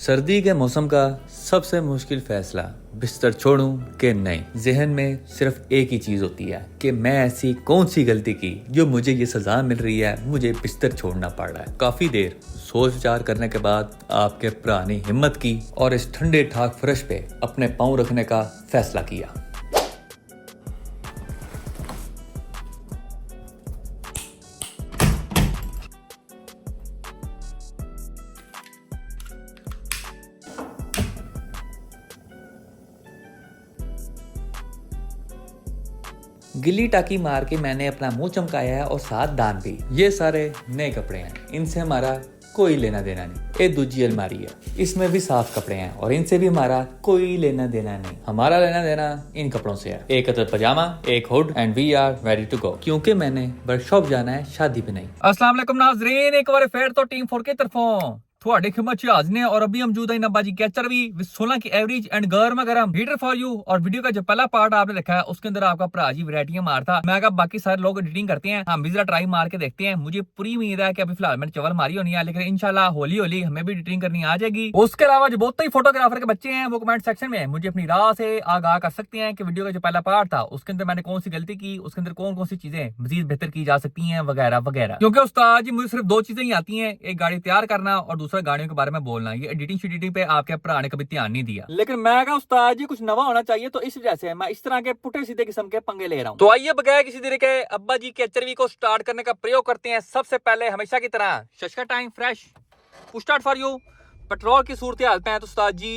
सर्दी के मौसम का सबसे मुश्किल फैसला, बिस्तर छोड़ूं कि नहीं। जहन में सिर्फ एक ही चीज होती है कि मैं ऐसी कौन सी गलती की जो मुझे ये सजा मिल रही है, मुझे बिस्तर छोड़ना पड़ रहा है। काफी देर सोच विचार करने के बाद आपके भरा ने हिम्मत की और इस ठंडे ठाक फर्श पे अपने पाँव रखने का फैसला किया। गिल्ली टाकी मार के मैंने अपना मुंह चमकाया है और साथ दान भी। ये सारे नए कपड़े हैं, इनसे हमारा कोई लेना देना नहीं। एक दूसरी अलमारी है, इसमें भी साफ कपड़े हैं और इनसे भी हमारा कोई लेना देना नहीं। हमारा लेना देना इन कपड़ों से है। एक अदद पजामा, एक hood and we are ready to go, क्योंकि मैंने वर्कशॉप जाना है, शादी पे नहीं। अस्सलाम वालेकुम नाज़रीन, एक बार फिर तो टीम 4 की तरफों थोड़े खिदमत च हाज़िर हैं और अभी हम मौजूद हैं नब्बाजी कैचर भी 16 की एवरेज एंड गर्म गरम हीटर फॉर यू। और वीडियो का जो पहला पार्ट आपने देखा है उसके अंदर आपका भरा जी वैरायटियां मारता। मैं कहा बाकी सारे लोग एडिटिंग करते हैं, हम भी जरा ट्राई मार के देखते हैं। मुझे पूरी उम्मीद है कि अभी फिलहाल मैंने चवल मारी होनी है, लेकिन इंशाल्लाह होली होली हमें भी एडिटिंग करनी आ जाएगी। उसके अलावा जो बहुत ही फोटोग्राफर के बच्चे हैं वो कमेंट सेक्शन में मुझे अपनी राह से आगाह कर सकते हैं कि वीडियो का जो पहला पार्ट था उसके अंदर मैंने कौन सी गलती की, उसके अंदर कौन कौन सी चीजें मजीद बेहतर की जा सकती हैं वगैरह वगैरह। क्योंकि उस्ताद जी मुझे सिर्फ दो चीजें ही आती हैं, एक गाड़ी तैयार करना और दूसरा गाड़ियों के बारे में बोलना। ये एडिटिंग पे आपके भरा ने कभी ध्यान नहीं दिया, लेकिन मैं कहा उस्ताद जी कुछ नवा होना चाहिए, तो इस वजह से मैं इस तरह के पुठे सीधे किस्म के पंगे ले रहा हूँ। तो आइए बगैर किसी देरी के अब्बा जी के चरवी को स्टार्ट करने का प्रयोग करते हैं। सबसे पहले हमेशा की तरह शशका time fresh push start for you. Petrol की सूरत हाल पे है तो उस्ताद जी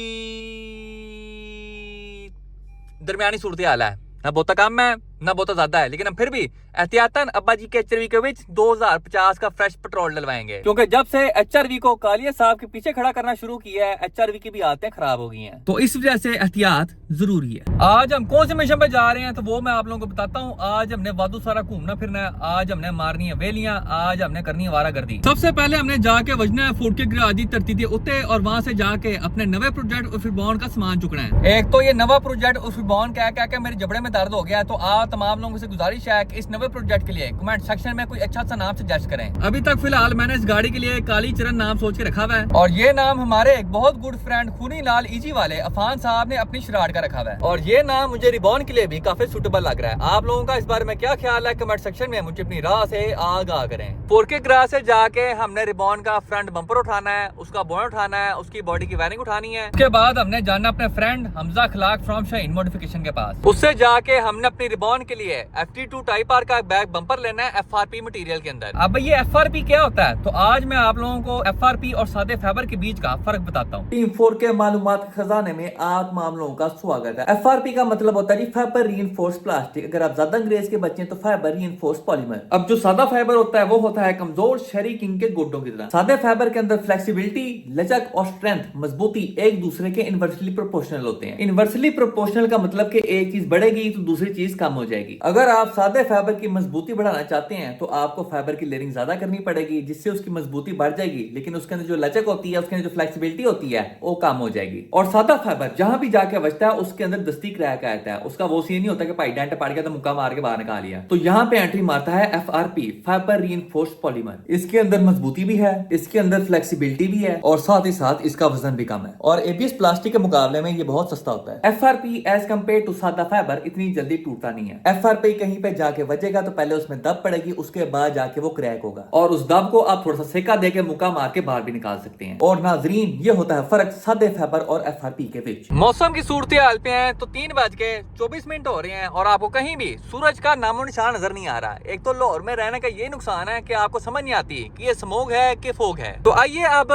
दरमियानी सूरत हाल है, ना बहुत कम है ना बहुत ज्यादा है, लेकिन हम फिर भी एहतियातन अब्बा जी के एचआरवी के विच 2050 का फ्रेश पेट्रोल डलवाएंगे, क्योंकि जब से एचआरवी को कालिया साहब के पीछे खड़ा करना शुरू किया है एचआरवी की भी आदतें खराब हो गई हैं, तो इस वजह से एहतियात जरूरी है। आज हम कौन से मिशन पे जा रहे हैं तो वो मैं आप लोगों को बताता हूँ। आज हमने वादू सारा घूमना फिरना है, आज हमने मारनी है वेलियां, आज हमने करनी है वारागर्दी। सबसे पहले हमने जाके वजना है फूड के गिराजी धरती दे उत्ते और वहां से जाके अपने नवे प्रोजेक्ट उर्फिबॉन का सामान चुकना है। एक तो ये नवा प्रोजेक्ट उर्फिबॉन कह के मेरे जबड़े में दर्द हो गया है, तो आप तमाम लोगों से गुजारिश है कि इस नवे प्रोजेक्ट के लिए कमेंट सेक्शन में कोई अच्छा सा नाम सजेस्ट करें। अभी तक फिलहाल मैंने इस गाड़ी के लिए काली चरण नाम सोच के रखा हुआ है, और ये नाम हमारे एक बहुत गुड फ्रेंड खूनी लाल इजी वाले अफान साहब ने अपनी शरारत का रखा हुआ है, और ये नाम मुझे रिबॉन के लिए भी काफी सुटेबल लग रहा है। आप लोगों का इस बारे में क्या ख्याल है कमेंट सेक्शन में मुझे अपनी राह से आगाह करें। 4K ग्रास से जाके हमने रिबॉन का फ्रंट बम्पर उठाना है, उसका बोनट उठाना है, उसकी बॉडी की वायरिंग उठानी है। उसके बाद हमने जाना अपने friend Hamza Khalak from Shaheen modification के पास, उससे जाके हमने अपनी रिबॉन के लिए FT2 टाइप आर का बैक बम्पर लेना है FRP मटेरियल के अंदर। अब ये FRP क्या होता है, तो आज मैं आप लोगों को FRP और सादे फाइबर के बीच का फर्क बताता हूँ। टीम 4 के मालूमात के खजाने में आप माम लोगों का स्वागत है। FRP का मतलब होता है जी फाइबर रीइंफोर्स्ड प्लास्टिक। अगर आप ज्यादा अंग्रेज के बच्चे हैं तो फाइबर रीइंफोर्स्ड पॉलीमर। अब जो सादा फाइबर होता है वो होता है कमजोर शहरी किंग के गोडों की तरह। सादे फाइबर के अंदर फ्लेक्सिबिलिटी, लचक और स्ट्रेंथ, मजबूती एक दूसरे के इनवर्सली प्रोपोर्शनल होते हैं। इनवर्सली प्रोपोर्शनल का मतलब कि एक चीज बढ़ेगी तो दूसरी चीज कम हो जाएगी। अगर आप सादे फाइबर की मजबूती बढ़ाना चाहते हैं तो आपको फाइबर की लेयरिंग ज्यादा करनी पड़ेगी, जिससे उसकी मजबूती बढ़ जाएगी, लेकिन उसके अंदर जो लचक होती है, उसके अंदर जो फ्लेक्सिबिलिटी होती है वो कम हो जाएगी। और सादा फाइबर जहां भी जाके बचता है उसके अंदर दस्ती क्रैक आता है। उसका वो सीन नहीं होता कि भाई डेंट पड़ गया तो मुक्का मार के बाहर निकाल लिया। तो यहाँ पे एंट्री मारता है FRP फाइबर रीइंफोर्स्ड पॉलीमर। इसके अंदर मजबूती भी है, इसके अंदर फ्लेक्सिबिलिटी भी है, और साथ ही साथ इसका वजन भी कम है, और ABS प्लास्टिक के मुकाबले में ये बहुत सस्ता होता है। FRP एज कम्पेयर टू सादा फाइबर इतनी जल्दी टूटता नहीं है। FRP कहीं पे जाके बचेगा तो पहले उसमें दब पड़ेगी, उसके बाद जाके वो क्रैक होगा, और उस दब को आप थोड़ा सा सेका देके मुक्का मार के बाहर भी निकाल सकते हैं। और नाजरीन ये होता है फर्क सादे फाइबर और FRP के बीच। मौसम की सूरत हाल पे हैं तो 3:24 हो रहे हैं और आपको कहीं भी सूरज का नामो निशान नजर नहीं आ रहा। एक तो लाहौर में रहने का ये नुकसान है कि आपको समझ नहीं आती कि ये स्मोक है कि फोग है। तो आइए अब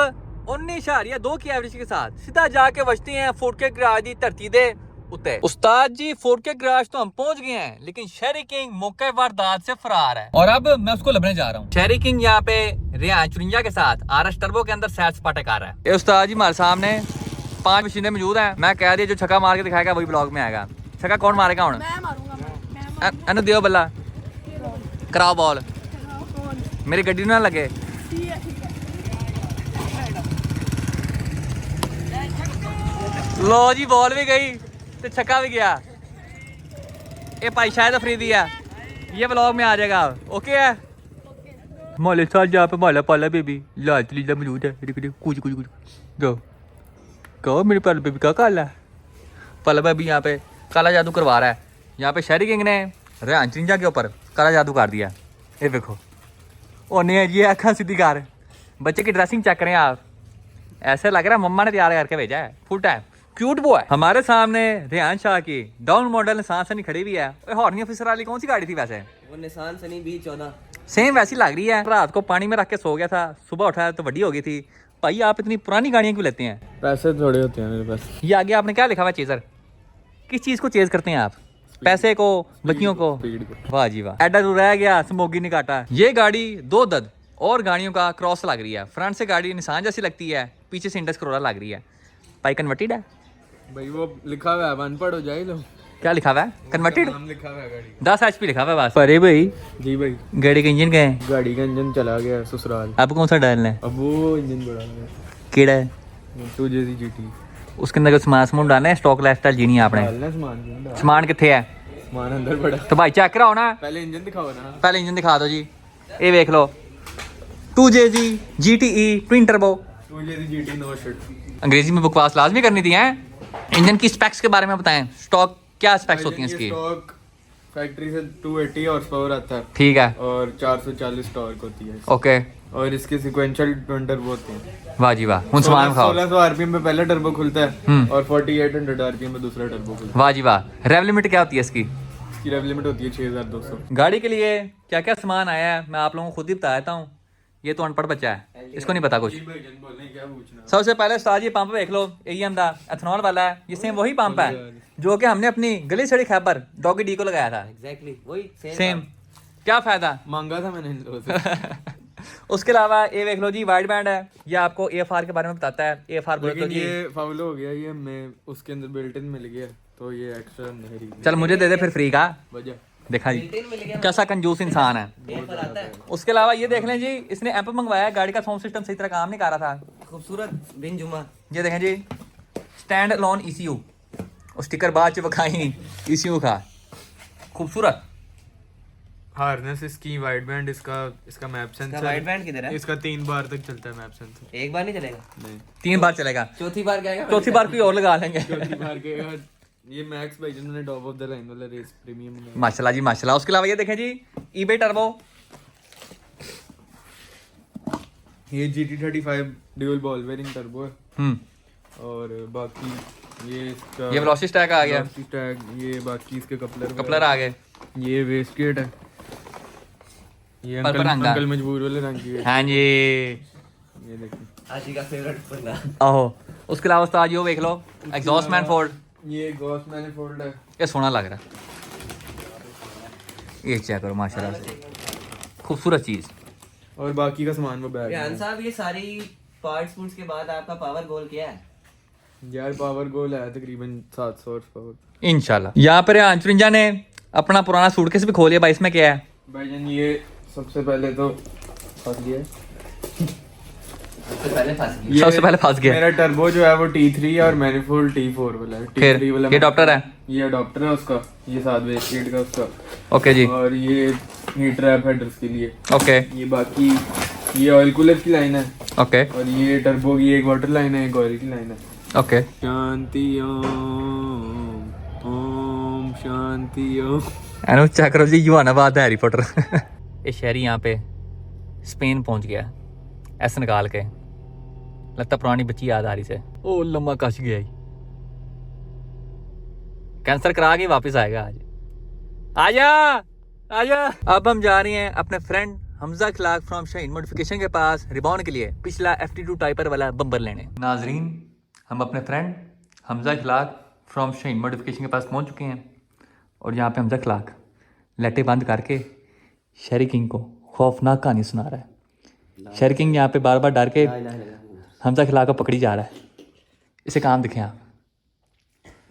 19.2 की एवरेज के साथ सीधा जाके बचते हैं 4K ग्रास दी धरती दे उत्ते। उस्ताद जी 4K ग्रास तो हम पहुंच गए हैं, लेकिन शहरी किंग मौके वारदात से फरार है, और अब मैं उसको लभने जा रहा हूँ। शहरी किंग यहाँ पे रियान 54 के साथ RS टर्बो के अंदर सैर सपाटे कर रहा है। ये उस्ताद जी हमारे सामने 5 मशीनें मौजूद हैं। मैं कह दिया जो छक्का मार के दिखाएगा वही ब्लॉग में आएगा। छक्का कौन मारेगा हुण? मैं दियो बल्ला कराओ बॉल, मेरी गड्डी ना लगे। लो जी बॉल भी गई तो छक्का भी गया। ये भाई शायद अफरीदी है, ये ब्लॉग में आ जाएगा। ओके है मोले साल जहाँ पे माला पाला बेबी लाल लीला मौजूद है। कुछ कुछ कुछ जाओ कहो मेरे पल पे भी क्या काला है। पल पे भी यहाँ पे काला जादू करवा रहा है। यहाँ पे शहरी किंग ने रेहान चिंजा के ऊपर काला जादू कर दिया। ये देखो ओने ये आँखें सीधी कर। बच्चे की ड्रेसिंग चेक करें आप, ऐसे लग रहा है मम्मा ने तैयार करके भेजा है। Full time cute boy. हमारे सामने रेहान शाह की डाउन मॉडल निसान सनी खड़ी हुई है। हॉर्नी ऑफिसर वाली कौन सी गाड़ी थी वैसे? वो निसान सनी B14। सेम वैसी लग रही है। रात को पानी में रख के सो गया था, सुबह उठाया तो बड़ी हो गई थी। भाई आप इतनी पुरानी गाड़ियाँ क्यों लेते हैं? पैसे थोड़े होते हैं मेरे पास। ये आगे आपने क्या लिखा हुआ है चेजर? किस चीज़ को चेज करते हैं आप? पैसे को, बच्चियों को? स्पीड को। वाह जी वाह। एडर रह गया, स्मोगी नहीं काटा। ये गाड़ी दो दद और गाड़ियों का क्रॉस लग रही है। फ्रंट से गाड़ी निसान जैसी लगती है, पीछे से इंडस करोला लग रही है। भाई कन्वर्टेड है? भाई वो लिखा हुआ है, अनपढ़ हो जाए लो। क्या लिखा हुआ है? कन्वर्टेड। नाम लिखा हुआ है गाड़ी 10 HP लिखा हुआ है बस। अरे भाई का। जी भाई, गाड़ी का इंजन गए, गाड़ी का इंजन चला गया ससुराल। अब कौन सा डालना है? अब वो इंजन बड़ा है केड़ा है? 2JZ GT। उसके अंदर कुछ सामान समून डालना है, स्टॉक लाइफस्टाइल जीनी है आपने। डालना सामान। सामान कितने है? सामान अंदर पड़ा। तो भाई चेक कराओ ना, पहले इंजन दिखाओ ना। पहले इंजन दिखा दो जी। ये देख लो 2JZ GTE twin turbo. 2JZ GT no shit. अंग्रेजी में बकवास लाजमी करनी थी हैं। इंजन की स्पेक्स के बारे में बताएं, स्टॉक क्या स्पेक्स होती हैं इसकी? स्टॉक फैक्ट्री से 280 हॉर्स पावर आता है ठीक है, और 440 टॉर्क होती है। ओके। और इसके सीक्वेंशियल ट्विन टर्बो होते हैं। वाह जी वाह। उन सामान खाओ। 1600 आरपीएम पे पहला टर्बो खुलता है और 4800 आरपीएम पे दूसरा टर्बो खुलता है। वाह जी वाह। रेव लिमिट क्या होती है इसकी? इसकी रेव लिमिट होती है 6200। गाड़ी के लिए क्या क्या सामान आया है मैं आप लोगों को खुद ही बता देता हूँ। ये तो अनपढ़ बच्चा है, इसको नहीं पता कुछ। क्या पूछना? सबसे पहले उस्ताद ये पंप देख लो, AEM का एथनॉल वाला है। ये सेम वही पंप है जो कि हमने अपनी गली सड़ी खैबर डॉगी डी को लगाया था। एग्जैक्टली वही सेम। क्या फायदा? मांगा था मैंने इन लोगों से। उसके अलावा ये देख लो जी, वाइड बैंड है। ये आपको AFR के बारे में बताता है। AFR बोले तो लेकिन जी ये फाउल हो गया, ये मैं उसके अंदर बिल्ट इन मिल गया तो ये एक्स्ट्रा नहीं। चल मुझे दे दे फिर फ्री का। वजह देखा जी बिल्ट-इन मिल गया। कैसा कंजूस इंसान है। AFR आता है। उसके अलावा ये देख लें जी, इसने एम्प मंगवाया है। गाड़ी का साउंड सिस्टम सही तरह काम नहीं कर रहा था। खूबसूरत बिन जुमा। ये देखें जी, स्टैंड अलोन ECU और स्टिकर बाद च बखाई ECU का। खूबसूरत। हार्नेस इसकी वाइड बैंड, इसका मैप सेंसर। वाइड बैंड किधर है? इसका 3 बार तक चलता है मैप सेंसर। एक बार नहीं चलेगा, नहीं 3 बार चलेगा, चौथी बार क्या आएगा? चौथी बार कोई और लगा लेंगे। चौथी बार के बाद ये मैक्स भाई जिन्होंने टॉप ऑफ द लाइन वाला रेस प्रीमियम में। माशाल्लाह जी माशाल्लाह। उसके अलावा ये देखें जी, eBay टर्बो। ये GT35 dual ball bearing turbo है। और बाकी ये इसका ये वेलोसिटी स्टैक आ गया, वेलोसिटी टैग, ये बाकी इसके कपलर कपलर आ गए। ये वेस्ट किट है। ये पर्पल रंग का। अंकल मजबूर वाले रंग की है। हाँ जी, ये देखिए आशी का फेवरेट बंदा। आहो। उसके अलावा उस्ताद यो देख लो, एग्जॉस्ट मैनिफोल्ड। ये गॉस मैनिफोल्ड है। ये सोना लग रहा है। ये चेक करो माशाल्लाह से, खूबसूरत चीज। और बाकी का सामान वो बैग रेहान में। साहब, ये सारी पार्ट्स फूड्स के बाद आपका पावर गोल क्या है? यार पावर गोल है तकरीबन 700 हॉर्स पावर। इंशाल्लाह। यहाँ पर 53 ने अपना पुराना सूटकेस भी खोल लिया। भाई इसमें क्या है? भाईजान ये सबसे पहले तो फंस गया। सबसे पहले फंस गई। सबसे पहले फंस गया। मेरा टर्बो जो है वो T3 और मैनिफोल्ड T4 वाला है। फिर T3 वाला ये अडॉप्टर है। ये अडॉप्टर है उसका। ये साथ वेस्ट किट का उसका। ओके जी, और ये हीट ट्रैप हेडर्स के लिए। ओके ये बाकी ये ऑयल कूलर की लाइन है। ओके और ये टर्बो की एक वाटर लाइन है, एक ऑयल की लाइन है। ओके। शांति ओम, ओम शांति ओम। एनो चेक करो जी, युवानाबाद है हैरी पॉटर। ये शहरी यहाँ पे स्पेन पहुंच गया ऐसे निकाल के। लगता पुरानी बच्ची याद आ रही से। ओ लम्बा कश गया ही। कैंसर करा के वापस आएगा आज। आजा आजा। अब हम जा रहे हैं अपने friend Hamza Khilak from Shaheen modification के पास रिबॉन के लिए पिछला FT2 टाइपर वाला बम्पर लेने। नाजरीन, हम अपने friend Hamza Khilak from Shaheen modification के पास पहुंच चुके हैं और यहाँ पे हमजा खिलाक लाइटें बंद करके शहरी किंग को खौफनाक कहानी सुना रहा है। शहरी किंग यहाँ पे बार बार डर के हमजा खिलाक को पकड़ी जा रहा है। इसे काम दिखें आप,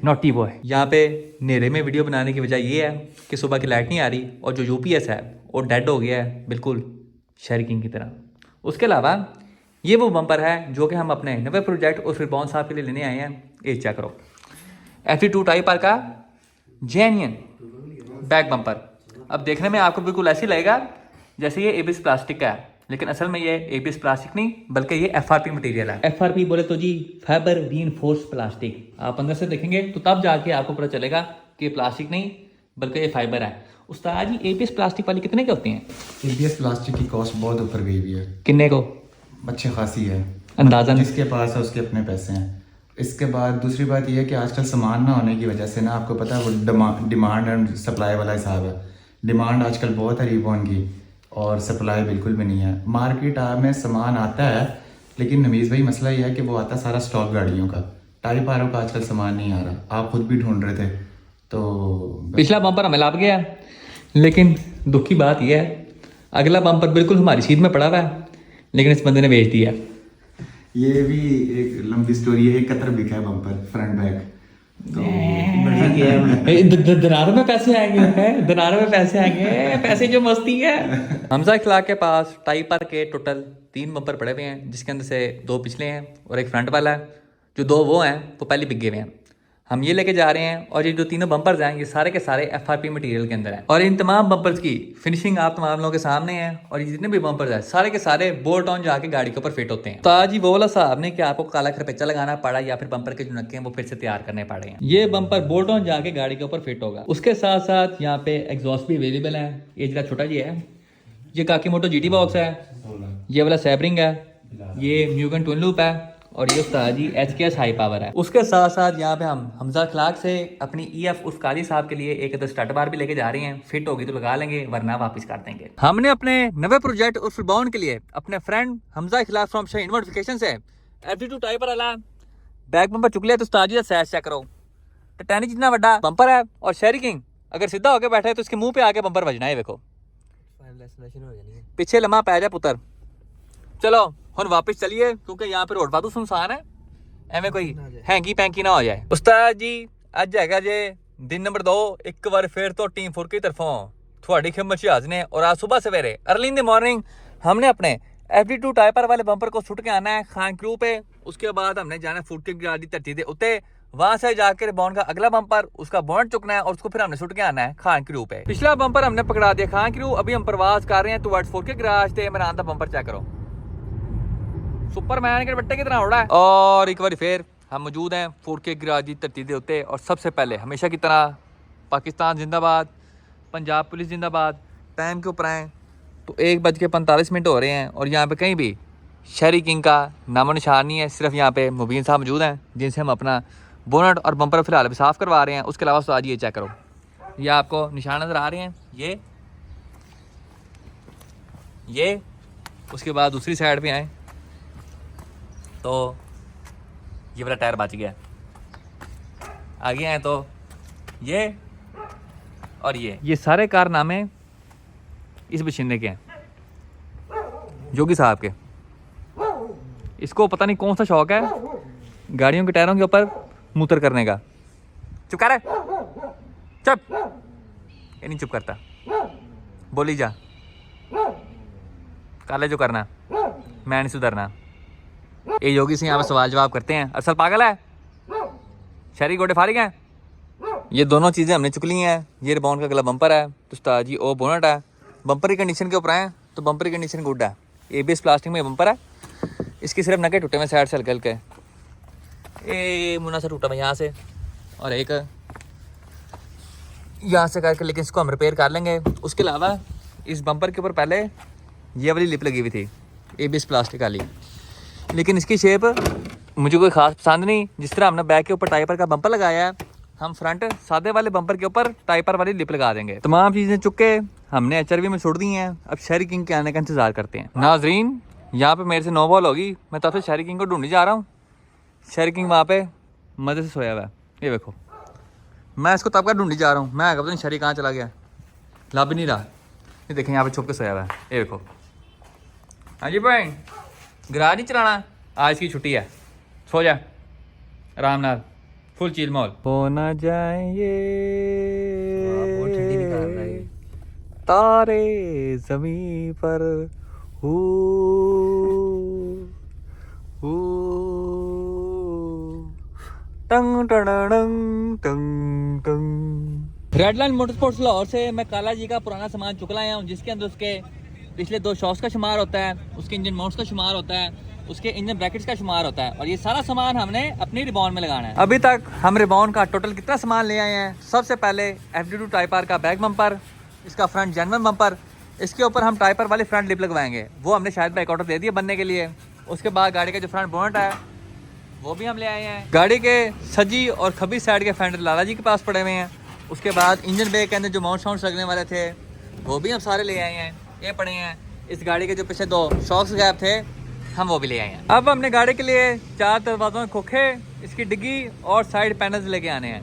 नॉटी बॉय। यहाँ पे नेरे में वीडियो बनाने की वजह ये है कि सुबह की लाइट नहीं आ रही और जो UPS है वो डेड हो गया है बिल्कुल शहरी किंग की तरह। उसके अलावा ये वो बम्पर है जो कि हम अपने नवे प्रोजेक्ट और फिर बॉन साहब के लिए लेने आए हैं। ये चेक करो, FT2 टाइपर का जेन्युइन बैक बम्पर। अब देखने में आपको बिल्कुल ऐसे ही लगेगा जैसे ये ABS प्लास्टिक का है, लेकिन असल में ये एबीएस प्लास्टिक नहीं बल्कि ये एफआरपी मटेरियल है। एफआरपी बोले तो जी फाइबर रीइंफोर्स्ड प्लास्टिक। आप अंदर से देखेंगे तो तब जाके आपको पता चलेगा कि ये प्लास्टिक नहीं बल्कि ये फाइबर है। उस्ताद जी एबीएस प्लास्टिक वाली कितने के होती हैं? एबीएस प्लास्टिक की कॉस्ट बहुत ऊपर गई हुई है, किन्ने को? अच्छी खासी है, अंदाजन? जिसके पास है उसके अपने पैसे हैं। इसके बाद दूसरी बात यह है कि आजकल सामान ना होने की वजह से ना, आपको पता है वो डिमांड एंड सप्लाई वाला हिसाब है। डिमांड आजकल बहुत है रिबॉन की और सप्लाई बिल्कुल भी नहीं है। मार्केट में सामान आता है, लेकिन नमीज़ भाई मसला ये है कि वो आता है सारा स्टॉक गाड़ियों का, टाइप आर का आजकल सामान नहीं आ रहा। आप खुद भी ढूंढ रहे थे तो पिछला बम्पर हमें लाभ गया, लेकिन दुख की बात यह है अगला बम्पर बिल्कुल हमारी सीट में पड़ा हुआ है, लेकिन इस बंदे ने बेच दिया। ये भी एक लंबी स्टोरी है। 71 बिका है बम्पर फ्रंट बैक, तो दिनारों में पैसे आएंगे हैं, दिनारों में पैसे आएंगे, पैसे जो मस्ती है। हमजा इखलाक के पास टाइपर के टोटल 3 बम्पर पड़े हुए हैं, जिसके अंदर से 2 पिछले हैं और एक फ्रंट वाला है। जो 2 वो हैं वो पहले बिक गए हुए हैं। हम ये लेके जा रहे हैं और ये जो तीनों बम्पर्स हैं ये सारे के सारे एफआरपी मटेरियल के अंदर हैं। और इन तमाम बम्पर्स की फिनिशिंग आप तमाम लोगों के सामने है। और ये जितने भी बम्पर्स हैं सारे के सारे बोल्ट ऑन जाके गाड़ी के ऊपर फिट होते हैं। तो आज ही वो वाला साहब ने कि आपको काला खरपेचा लगाना पड़ा या फिर बम्पर के जो नक्के हैं वो फिर से तैयार करने पड़े हैं। ये बम्पर बोल्ट ऑन जाके गाड़ी के ऊपर फिट होगा। उसके साथ साथ यहाँ पे एग्जॉस्ट भी अवेलेबल है। ये जरा छोटा जी है, ये काकी मोटो जीटी बॉक्स है, ये वाला सैबरिंग है, ये म्यूगन ट्विन लूप है और ये उस्ताद जी HKS हाई पावर है। उसके साथ साथ यहाँ पे हम हमजा इखलाक से अपनी EF उस काली साहब के लिए एक स्टार्ट बार भी लेके जा रहे हैं। फिट होगी तो लगा लेंगे वरना वापस कर देंगे। हमने अपने नवे प्रोजेक्ट उर्फ बाउंड के लिए अपने friend Hamza Ikhlaq from Shaheen modification से FD2 टाइप वाला बैक बम्पर चुक लिया। तो उस्ताद जी का साइज चेक करो, टाइटैनिक जितना बड़ा बम्पर है और शेरी किंग अगर सीधा होकर बैठे तो इसके मुंह पे आके बम्पर बजना है। देखो पीछे लम्हा पै जाए पुत्र। चलो हम वापस चलिए क्योंकि यहाँ पे रोड वादू सुनसान है, एवं कोई हैंकी पैंकी ना हो जाए। उस्ताद जी अज है जे दिन नंबर 2 एक बार फिर तो टीम 4 की तरफों थोड़ी खिदमत शियाज ने। और आज सुबह सवेरे अर्ली इन द मॉर्निंग हमने अपने FD2 टाइपर वाले बम्पर को सुट के आना है खान क्रू पे। उसके बाद हमने जाना फुट की गाड़ी धरती दे उत्ते, वहां से जाकर बॉन्ड का अगला बम्पर उसका बॉन्ड चुकना है और उसको फिर हमने सुट के आना है खान क्रू पे। पिछला बम्पर हमने पकड़ा दिया खान क्रू। अभी हम प्रवास कर रहे हैं टुवर्ड्स 4 के गराज थे। मेरा आंदा बम्पर चेक करो, सुपरमैन के बट्टे की तरह उड़ा है। और एक बार फिर हम मौजूद हैं 4 के गराज की धरती दे उत्ते। और सबसे पहले हमेशा की तरह पाकिस्तान जिंदाबाद, पंजाब पुलिस जिंदाबाद। टाइम के ऊपर आए तो 1:45 हो रहे हैं और यहाँ पे कहीं भी शेरी किंग का नामो निशान नहीं है। सिर्फ यहाँ पे मुबीन साहब मौजूद हैं जिनसे हम अपना बोनट और बम्पर फिलहाल भी साफ़ करवा रहे हैं। उसके अलावा तो आज ये चेक करो, ये आपको निशान नज़र आ रहे हैं, ये उसके बाद दूसरी साइड पे आए तो ये वाला टायर बच गया। आगे आए तो ये और ये सारे कारनामे इस बशिंदे के हैं, जोगी साहब के। इसको पता नहीं कौन सा शौक है गाड़ियों के टायरों के ऊपर मूत्र करने का। चुप कर, चुप। ये नहीं चुप करता, बोली जा। काले जो करना मैं नहीं सुधरना। ये योगी से यहाँ पे सवाल जवाब करते हैं, असल पागल है, शहरी गोडे फारिग हैं। ये दोनों चीज़ें हमने चुक ली हैं। ये रिबाउंड का अगला बम्पर है तो उस्ताद जी ओ बोनट है। बम्पर की कंडीशन के ऊपर आए तो बम्पर की कंडीशन गुड है। ABS प्लास्टिक में बम्पर है, इसकी सिर्फ नके टूटे में साइड से हल्के हल्के। ये मुन्ना सा टूटा हुआ यहाँ से और एक यहाँ से करके, लेकिन इसको हम रिपेयर कर लेंगे। उसके अलावा इस बम्पर के ऊपर पहले ये वाली लिप लगी हुई थी ABS प्लास्टिक वाली, लेकिन इसकी शेप मुझे कोई ख़ास पसंद नहीं। जिस तरह हमने बैक के ऊपर टाइपर का बम्पर लगाया है, हम फ्रंट सादे वाले बम्पर के ऊपर टाइपर वाली लिप लगा देंगे। तमाम चीज़ें चुक के हमने HRV में छोड़ दी हैं। अब शेरी किंग के आने का इंतज़ार करते हैं। नाजरीन यहाँ पे मेरे से 9 बॉल होगी, मैं तब से शेरी किंग को ढूंढने जा रहा हूँ। शेरी किंग वहाँ पे मज़े से सोया हुआ है, ये देखो। मैं इसको तब का ढूंढने जा रहा हूँ, मैं पता नहीं शेरी कहाँ चला गया, लब नहीं रहा। ये देखें यहाँ पे छुप के सोया हुआ है, ये देखो। हाँ जी भाई, गराज नहीं चलाना, आज की छुट्टी है, सो जा आराम नाल, फुल चील मॉल। हो ना जाएंगे तारे ज़मीं पर, टंग टंग टंग टंग। रेड लाइन मोटरस्पोर्ट्स लाहौर से मैं काला जी का पुराना सामान चुक लाया हूँ, जिसके अंदर उसके पिछले 2 शॉक्स का शुमार होता है, उसके इंजन माउंट्स का शुमार होता है, उसके इंजन ब्रैकेट्स का शुमार होता है, और ये सारा सामान हमने अपनी रिबॉन में लगाना है। अभी तक हम रिबॉन का टोटल कितना सामान ले आए हैं? सबसे पहले FD2 टाइप आर का बैक बम्पर, इसका फ्रंट जेनवन बम्पर, इसके ऊपर हम टाइपर वाली फ्रंट लिप लगवाएंगे, वो हमने शायद बैक ऑर्डर दे दिया बनने के लिए। उसके बाद गाड़ी का जो फ्रंट बोनट है वो भी हम ले आए हैं। गाड़ी के सजी और खबी साइड के फेंडर लाला जी के पास पड़े हुए हैं। उसके बाद इंजन बे के अंदर जो माउंट साउंड लगने वाले थे वो भी हम सारे ले आए हैं, ये पड़े हैं। इस गाड़ी के जो पीछे 2 शॉक्स गैप थे हम वो भी ले आए हैं। अब हमने गाड़ी के लिए 4 दरवाजों के खोखे, इसकी डिग्गी और साइड पैनल्स लेके आने हैं।